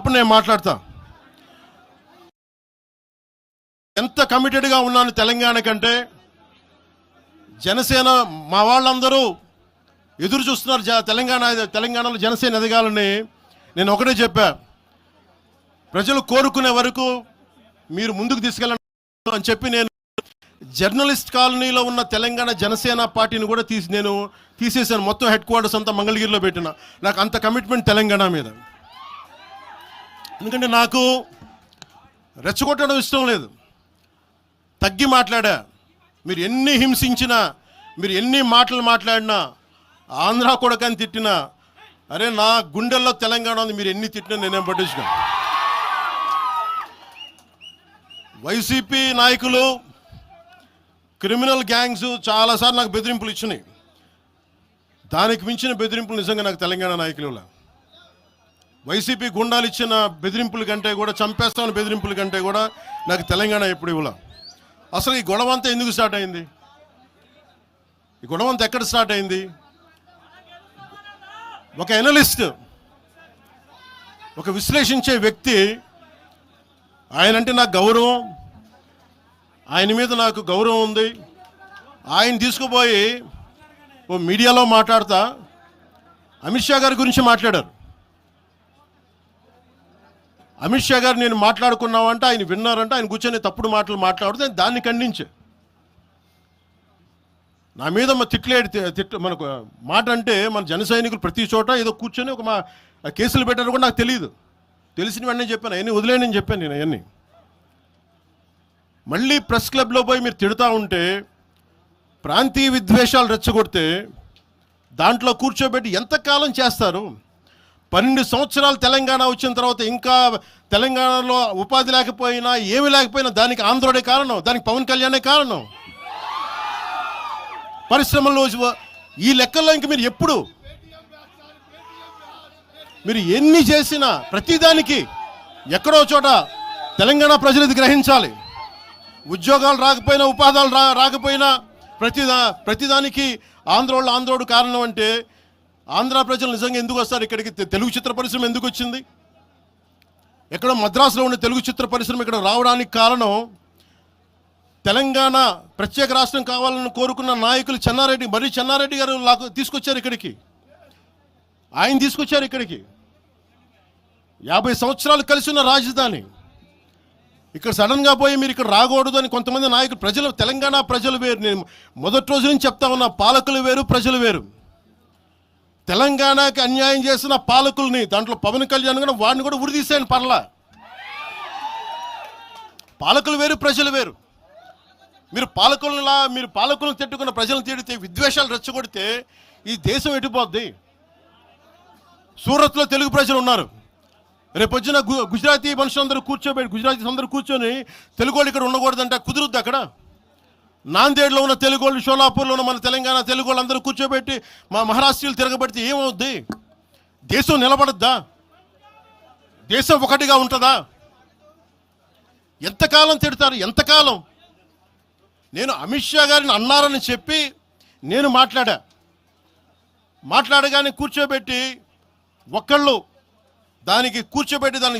అప్పుడు నేను మాట్లాడతా. ఎంత కమిటెడ్గా ఉన్నాను తెలంగాణ కంటే. జనసేన మా వాళ్ళందరూ ఎదురు చూస్తున్నారు తెలంగాణలో జనసేన ఎదగాలని. నేను ఒకటే చెప్పా, ప్రజలు కోరుకునే వరకు మీరు ముందుకు తీసుకెళ్ళండి అని చెప్పి నేను జర్నలిస్ట్ కాలనీలో ఉన్న తెలంగాణ జనసేన పార్టీని కూడా నేను తీసేసాను. మొత్తం హెడ్ క్వార్టర్స్ అంతా మంగళగిరిలో పెట్టిన. నాకు అంత కమిట్మెంట్ తెలంగాణ మీద. ఎందుకంటే నాకు రెచ్చగొట్టడం ఇష్టం లేదు. తగ్గి మాట్లాడా. మీరు ఎన్ని హింసించినా, మీరు ఎన్ని మాటలు మాట్లాడినా, ఆంధ్ర కొడకని తిట్టినా, అరే నా గుండెల్లో తెలంగాణ ఉంది, మీరు ఎన్ని తిట్టినా నేనేం పట్టించుకోను. వైసీపీ నాయకులు, క్రిమినల్ గ్యాంగ్స్ చాలాసార్లు నాకు బెదిరింపులు ఇచ్చినాయి. దానికి మించిన బెదిరింపులు నిజంగా నాకు తెలంగాణ నాయకులు. వైసీపీ గుండాలు ఇచ్చిన బెదిరింపుల కంటే కూడా, చంపేస్తామని బెదిరింపుల కంటే కూడా నాకు తెలంగాణ ఎప్పుడు ఇవ్వాల. అసలు ఈ గొడవ అంతా ఎందుకు స్టార్ట్ అయింది? ఈ గొడవ అంతా ఎక్కడ స్టార్ట్ అయింది? ఒక ఎనలిస్ట్, ఒక విశ్లేషించే వ్యక్తి, ఆయనంటే నాకు గౌరవం, ఆయన మీద నాకు గౌరవం ఉంది. ఆయన తీసుకుపోయి ఓ మీడియాలో మాట్లాడతా అమిత్ షా గారి గురించి మాట్లాడారు. అమిత్ షా గారు నేను మాట్లాడుకున్నామంటే ఆయన విన్నారంటే ఆయన కూర్చొని తప్పుడు మాటలు మాట్లాడితే దాన్ని ఖండించే. నా మీద మనకు మాట అంటే మన జన సైనికులు ప్రతి చోట ఏదో కూర్చొని ఒక కేసులు పెట్టారు కూడా నాకు తెలియదు. తెలిసిన వెంటనే చెప్పాను, అవన్నీ వదిలేనని చెప్పాను నేను. అవన్నీ మళ్ళీ ప్రెస్ క్లబ్లో పోయి మీరు తిడుతూ ఉంటే, ప్రాంతీయ విద్వేషాలు రెచ్చగొడితే దాంట్లో కూర్చోబెట్టి ఎంతకాలం చేస్తారు? 12 సంవత్సరాలు తెలంగాణ వచ్చిన తర్వాత ఇంకా తెలంగాణలో ఉపాధి లేకపోయినా, ఏమి లేకపోయినా దానికి ఆంధ్రుడే కారణం, దానికి పవన్ కళ్యాణే కారణం. పరిశ్రమల్లో ఈ లెక్కల్లో ఇంక మీరు ఎప్పుడు మీరు ఎన్ని చేసినా ప్రతిదానికి ఎక్కడో చోట తెలంగాణ ప్రజలు ఇది గ్రహించాలి. ఉద్యోగాలు రాకపోయినా, ఉపాధాలు రాకపోయినా ప్రతిదానికి ఆంధ్రోడు కారణం అంటే, ఆంధ్ర ప్రజలు నిజంగా ఎందుకు వస్తారు ఇక్కడికి? తెలుగు చిత్ర పరిశ్రమ ఎందుకు వచ్చింది? ఎక్కడో మద్రాసులో ఉన్న తెలుగు చిత్ర పరిశ్రమ ఇక్కడ రావడానికి కారణం తెలంగాణ ప్రత్యేక రాష్ట్రం కావాలని కోరుకున్న నాయకులు చెన్నారెడ్డి గారు తీసుకొచ్చారు ఇక్కడికి. ఆయన తీసుకొచ్చారు ఇక్కడికి. 50 సంవత్సరాలు కలిసి ఉన్న రాజధాని ఇక్కడ సడన్గా పోయి మీరు ఇక్కడ రాకూడదు అని కొంతమంది నాయకులు, తెలంగాణ ప్రజలు వేరు. నేను మొదటి రోజు నుంచి చెప్తా ఉన్నా, పాలకులు వేరు, ప్రజలు వేరు. తెలంగాణకి అన్యాయం చేసిన పాలకుల్ని, దాంట్లో పవన్ కళ్యాణ్ కూడా, వాడిని కూడా ఉరిదీసాను పర్లా. పాలకులు వేరు, ప్రజలు వేరు. మీరు పాలకులను తిట్టుకున్న ప్రజలను తిడితే, విద్వేషాలు రెచ్చగొడితే ఈ దేశం ఎటుపోద్ది? సూరత్లో తెలుగు ప్రజలు ఉన్నారు. రేపొచ్చిన గుజరాతీ మనుషులందరూ గుజరాతీస్ అందరూ కూర్చొని తెలుగు వాళ్ళు ఇక్కడ ఉండకూడదంటే కుదురుద్ది అక్కడ? నాందేడ్లో ఉన్న తెలుగు వాళ్ళు, షోలాపూర్లో ఉన్న మన తెలంగాణ తెలుగు వాళ్ళు అందరూ కూర్చోబెట్టి మా మహారాష్ట్రీయులు తిరగబెడితే ఏమవుద్ది? దేశం నిలబడద్దా? దేశం ఒకటిగా ఉంటుందా? ఎంతకాలం తిడతారు? ఎంతకాలం? నేను అమిత్ షా గారిని అన్నారని చెప్పి నేను మాట్లాడగానే కూర్చోబెట్టి దాన్ని